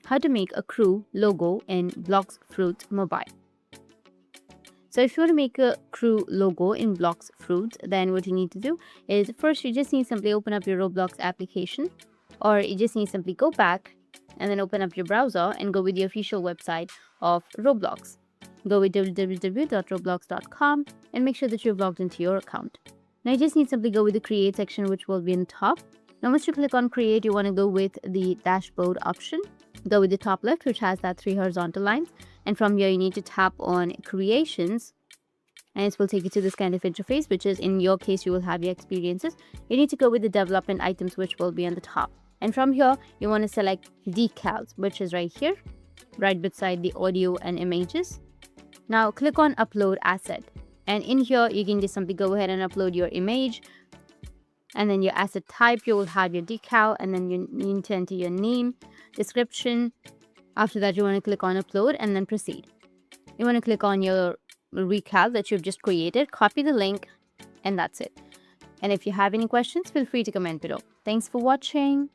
how to make a crew logo in Blox Fruit Mobile. So if you want to make a crew logo in Blox Fruit, then what you need to do is first you just need to simply open up your Roblox application, or you just need to simply go back and then open up your browser and go with the official website of Roblox. Go with www.roblox.com and make sure that you've logged into your account. Now you just need to simply go with the create section, which will be in the top. Now once you click on create, you want to go with the dashboard option. Go with the top left, which has that 3 horizontal lines, and from here you need to tap on creations, and it will take you to this kind of interface, which is in your case you will have your experiences. You need to go with the development items, which will be on the top, and from here you want to select decals, which is right here, right beside the audio and images. Now click on upload asset, and in here you can just simply go ahead and upload your image, and then your asset type, you will have your decal, and then you need to enter your name, description. After that you want to click on upload and then proceed. You want to click on your recal that you've just created, copy the link, and that's it. And if you have any questions, feel free to comment below. Thanks for watching.